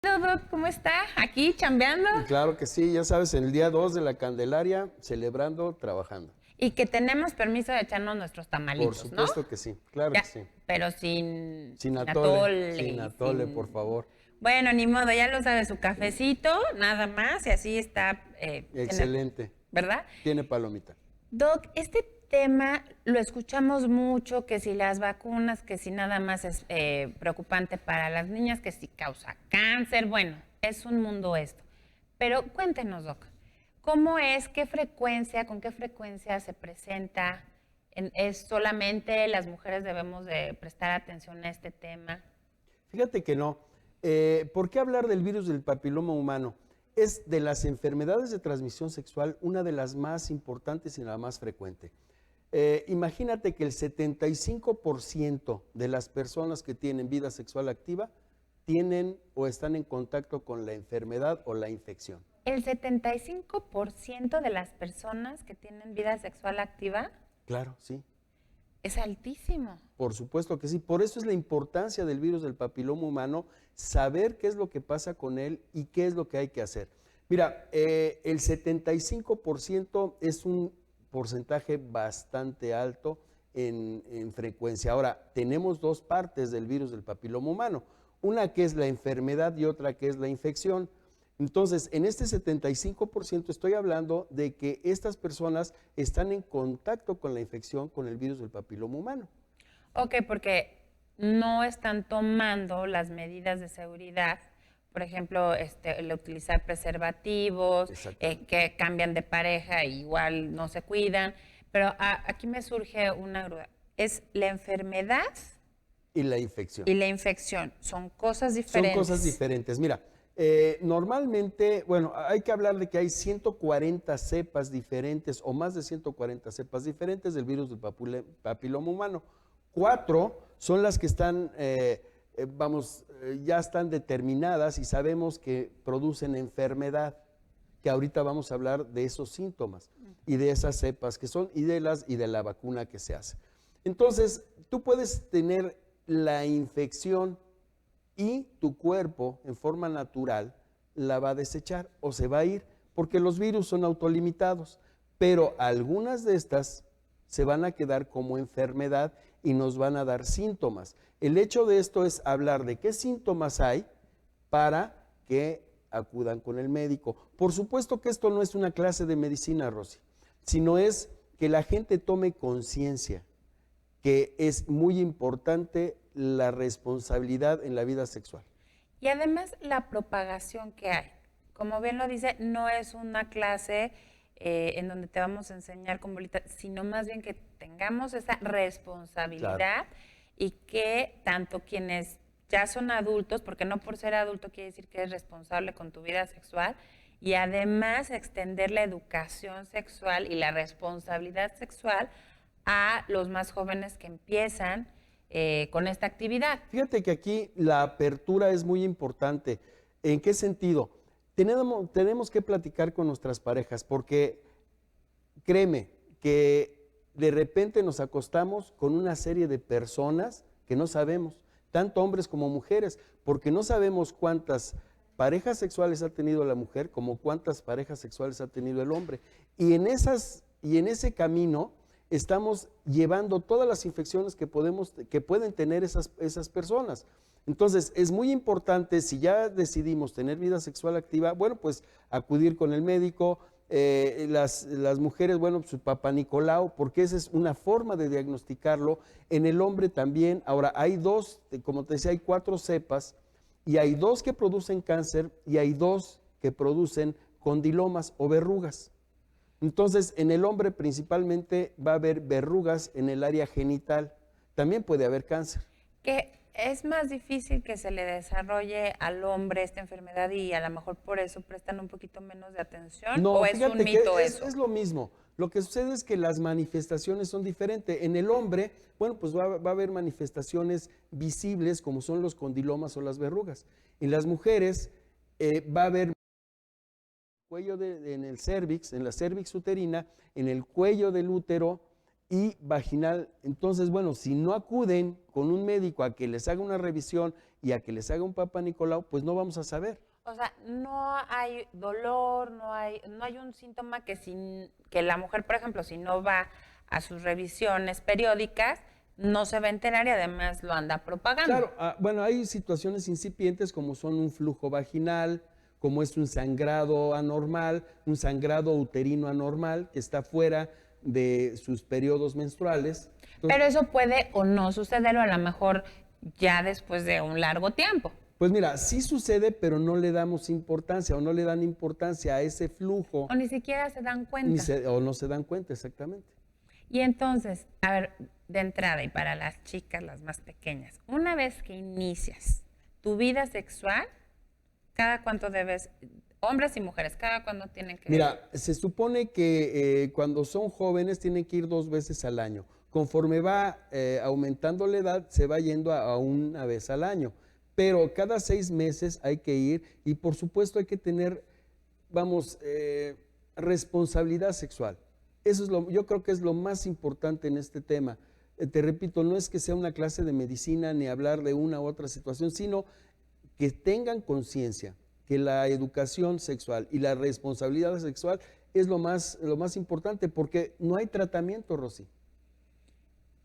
Doc, ¿cómo está? ¿Aquí chambeando? Claro que sí, ya sabes, en el día 2 de la Candelaria, celebrando, trabajando. Y que tenemos permiso de echarnos nuestros Por tamalitos, ¿no? supuesto que sí, claro Ya, que sí. pero sin, Sin sin atole, atole sin y atole, por sin... favor. Bueno, ni modo, ya lo sabe, su cafecito, nada más, y así está, Excelente. ¿verdad? Tiene palomita. Doc, este tema lo escuchamos mucho, que si las vacunas, que si nada más es preocupante para las niñas, que si causa cáncer, bueno, es un mundo esto. Pero cuéntenos, Doc, ¿cómo es, con qué frecuencia se presenta? ¿Es solamente las mujeres debemos de prestar atención a este tema? Fíjate que no. ¿Por qué hablar del virus del papiloma humano? Es de las enfermedades de transmisión sexual una de las más importantes y la más frecuente. Imagínate que el 75% de las personas que tienen vida sexual activa tienen o están en contacto con la enfermedad o la infección. El 75% de las personas que tienen vida sexual activa Claro, sí. es altísimo. Por supuesto que sí. Por eso es la importancia del virus del papiloma humano, saber qué es lo que pasa con él y qué es lo que hay que hacer. Mira, el 75% es un porcentaje bastante alto en frecuencia. Ahora, tenemos dos partes del virus del papiloma humano, una que es la enfermedad y otra que es la infección. Entonces, en este 75% estoy hablando de que estas personas están en contacto con la infección con el virus del papiloma humano. Ok, porque no están tomando las medidas de seguridad, por ejemplo, el utilizar preservativos, Exactamente. que cambian de pareja e igual no se cuidan. Pero aquí me surge una duda. ¿Es la enfermedad Y la infección. y la infección? Son cosas Son cosas diferentes. diferentes. Mira, normalmente, bueno, hay que hablar de que hay 140 cepas diferentes o más de 140 cepas diferentes del virus del papiloma humano. Cuatro son las que están, ya están determinadas y sabemos que producen enfermedad, que ahorita vamos a hablar de esos síntomas y de esas cepas que son y de la vacuna que se hace. Entonces, tú puedes tener la infección y tu cuerpo en forma natural la va a desechar o se va a ir, porque los virus son autolimitados, pero algunas de estas se van a quedar como enfermedad y nos van a dar síntomas. El hecho de esto es hablar de qué síntomas hay para que acudan con el médico. Por supuesto que esto no es una clase de medicina, Rosy, sino es que la gente tome conciencia que es muy importante la responsabilidad en la vida sexual. Y además la propagación que hay. Como bien lo dice, no es una clase en donde te vamos a enseñar con bolita, sino más bien que tengamos esa Claro. responsabilidad y que tanto quienes ya son adultos, porque no por ser adulto quiere decir que eres responsable con tu vida sexual, y además extender la educación sexual y la responsabilidad sexual a los más jóvenes que empiezan con esta actividad. Fíjate que aquí la apertura es muy importante. ¿En qué sentido? Tenemos que platicar con nuestras parejas porque créeme que de repente nos acostamos con una serie de personas que no sabemos, tanto hombres como mujeres, porque no sabemos cuántas parejas sexuales ha tenido la mujer como cuántas parejas sexuales ha tenido el hombre. Y en ese camino estamos llevando todas las infecciones que pueden tener esas personas. Entonces, es muy importante, si ya decidimos tener vida sexual activa, bueno, pues acudir con el médico, las mujeres, bueno, su papá Nicolau, porque esa es una forma de diagnosticarlo. En el hombre también. Ahora, hay dos, como te decía, hay 4 cepas, y hay 2 que producen cáncer y hay 2 que producen condilomas o verrugas. Entonces, en el hombre principalmente va a haber verrugas en el área genital. También puede haber cáncer. Que es más difícil que se le desarrolle al hombre esta enfermedad y a lo mejor por eso prestan un poquito menos de atención, No, o es un fíjate que mito es, eso. es lo mismo. Lo que sucede es que las manifestaciones son diferentes. En el hombre, bueno, pues va a haber manifestaciones visibles como son los condilomas o las verrugas. En las mujeres va a haber en el cervix, en la cervix uterina, en el cuello del útero, y vaginal. Entonces, bueno, si no acuden con un médico a que les haga una revisión y a que les haga un Papá Nicolau, pues no vamos a saber. O sea, no hay dolor, no hay un síntoma que la mujer, por ejemplo, si no va a sus revisiones periódicas, no se va a enterar y además lo anda propagando. Claro, bueno, hay situaciones incipientes como son un flujo vaginal, como es un sangrado anormal, un sangrado uterino anormal que está fuera de sus periodos menstruales. Entonces, pero eso puede o no suceder, o a lo mejor ya después de un largo tiempo. pues mira, sí sucede, pero no le damos importancia o no le dan importancia a ese flujo. O ni siquiera se dan cuenta. O no se dan cuenta, exactamente. Y entonces, a ver, de entrada y para las chicas, las más pequeñas, una vez que inicias tu vida sexual, ¿cada cuánto debes, hombres y mujeres, cada cuánto tienen que... Mira, se supone que cuando son jóvenes tienen que ir 2 veces al año. Conforme va aumentando la edad, se va yendo a una vez al año. Pero cada 6 meses hay que ir y por supuesto hay que tener, vamos, responsabilidad sexual. Eso es yo creo que es lo más importante en este tema. Te repito, no es que sea una clase de medicina ni hablar de una u otra situación, sino que tengan conciencia que la educación sexual y la responsabilidad sexual es lo más importante, porque no hay tratamiento, Rosy.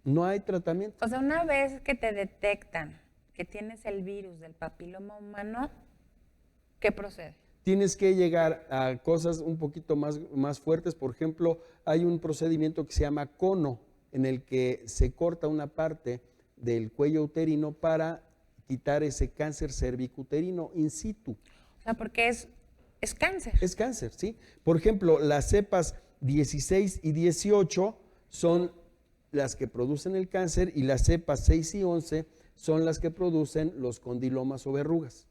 No hay tratamiento. O sea, una vez que te detectan que tienes el virus del papiloma humano, ¿qué procede? Tienes que llegar a cosas un poquito más fuertes. Por ejemplo, hay un procedimiento que se llama cono, en el que se corta una parte del cuello uterino para quitar ese cáncer cervicuterino in situ. O sea, porque es cáncer. Es cáncer, ¿sí? Por ejemplo, las cepas 16 y 18 son las que producen el cáncer y las cepas 6 y 11 son las que producen los condilomas o verrugas.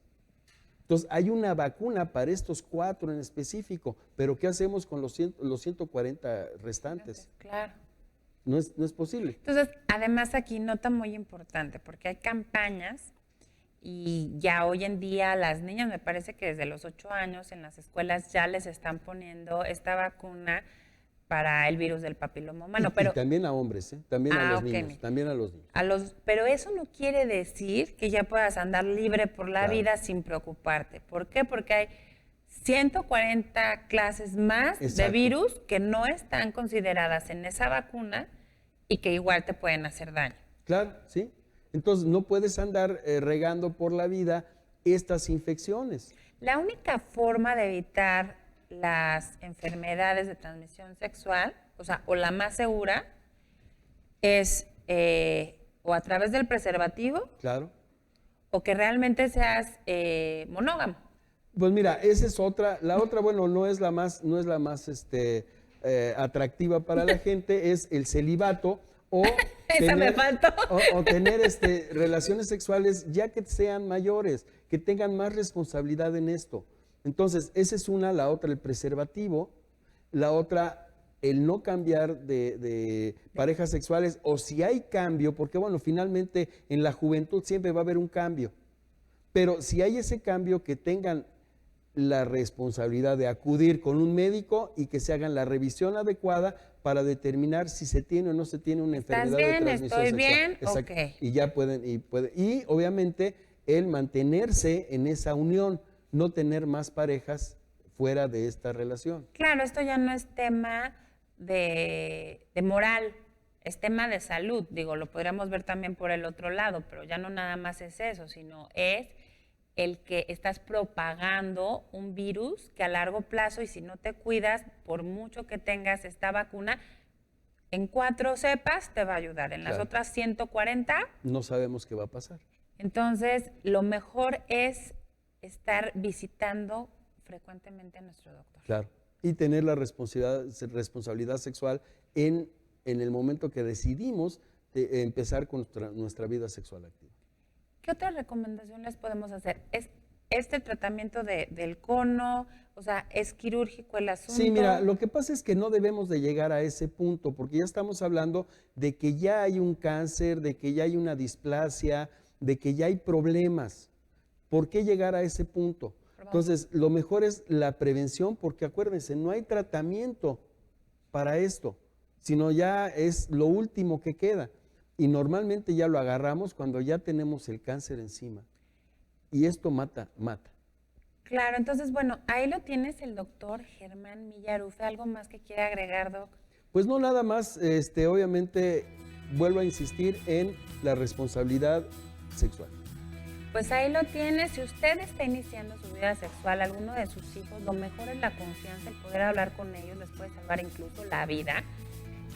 Entonces, hay una vacuna para estos 4 en específico, pero ¿qué hacemos con los 140 restantes? Claro. No es posible. Entonces, además aquí nota muy importante, porque hay campañas y ya hoy en día las niñas, me parece que desde los 8 años en las escuelas ya les están poniendo esta vacuna para el virus del papiloma humano. Y también a hombres, también a los niños, también a los niños. Pero eso no quiere decir que ya puedas andar libre por la vida sin preocuparte. ¿Por qué? Porque hay 140 clases más de virus que no están consideradas en esa vacuna y que igual te pueden hacer daño. Claro, sí. Entonces no puedes andar regando por la vida estas infecciones. La única forma de evitar las enfermedades de transmisión sexual, o sea, o la más segura, es o a través del preservativo, claro, o que realmente seas monógamo. Pues mira, esa es otra. La otra, bueno, no es la más atractiva para la gente, es el celibato o Esa me faltó. o tener relaciones sexuales ya que sean mayores, que tengan más responsabilidad en esto. Entonces, esa es una, la otra el preservativo, la otra el no cambiar de parejas sexuales, o si hay cambio, porque bueno, finalmente en la juventud siempre va a haber un cambio, pero si hay ese cambio, que tengan la responsabilidad de acudir con un médico y que se hagan la revisión adecuada para determinar si se tiene o no se tiene una enfermedad de transmisión sexual. ¿Estoy bien? Exacto. Okay. Y ya y obviamente el mantenerse en esa unión, no tener más parejas fuera de esta relación. Claro, esto ya no es tema de moral, es tema de salud. Digo, lo podríamos ver también por el otro lado, pero ya no nada más es eso, sino es el que estás propagando un virus que a largo plazo, y si no te cuidas, por mucho que tengas esta vacuna, en 4 cepas te va a ayudar, en las otras 140 no sabemos qué va a pasar. Entonces, lo mejor es estar visitando frecuentemente a nuestro doctor. Claro, y tener la responsabilidad sexual en el momento que decidimos empezar con nuestra vida sexual activa. ¿Qué otras recomendaciones podemos hacer? ¿Es este tratamiento del cono? O sea, ¿es quirúrgico el asunto? Sí, mira, lo que pasa es que no debemos de llegar a ese punto, porque ya estamos hablando de que ya hay un cáncer, de que ya hay una displasia, de que ya hay problemas. ¿Por qué llegar a ese punto? Entonces, lo mejor es la prevención, porque acuérdense, no hay tratamiento para esto. sino ya es lo último que queda. Y normalmente ya lo agarramos cuando ya tenemos el cáncer encima. Y esto mata. Claro, entonces, bueno, ahí lo tienes el doctor Germán Millarufe. ¿Algo más que quiera agregar, doc? Pues no, nada más, obviamente vuelvo a insistir en la responsabilidad sexual. Pues ahí lo tiene. Si usted está iniciando su vida sexual, alguno de sus hijos, lo mejor es la confianza, el poder hablar con ellos, les puede salvar incluso la vida.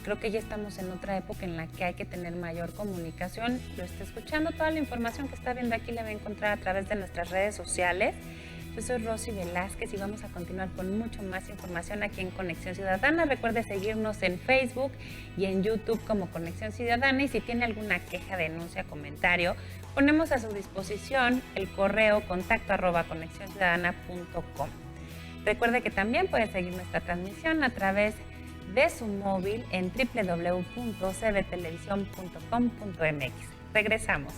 Creo que ya estamos en otra época en la que hay que tener mayor comunicación. Lo está escuchando, toda la información que está viendo aquí la va a encontrar a través de nuestras redes sociales. Yo soy Rosy Velázquez y vamos a continuar con mucho más información aquí en Conexión Ciudadana. Recuerde seguirnos en Facebook y en YouTube como Conexión Ciudadana, y si tiene alguna queja, denuncia, comentario, ponemos a su disposición el correo contacto@conexionciudadana.com. Recuerde que también puede seguir nuestra transmisión a través de su móvil en www.cbtelevisión.com.mx. Regresamos.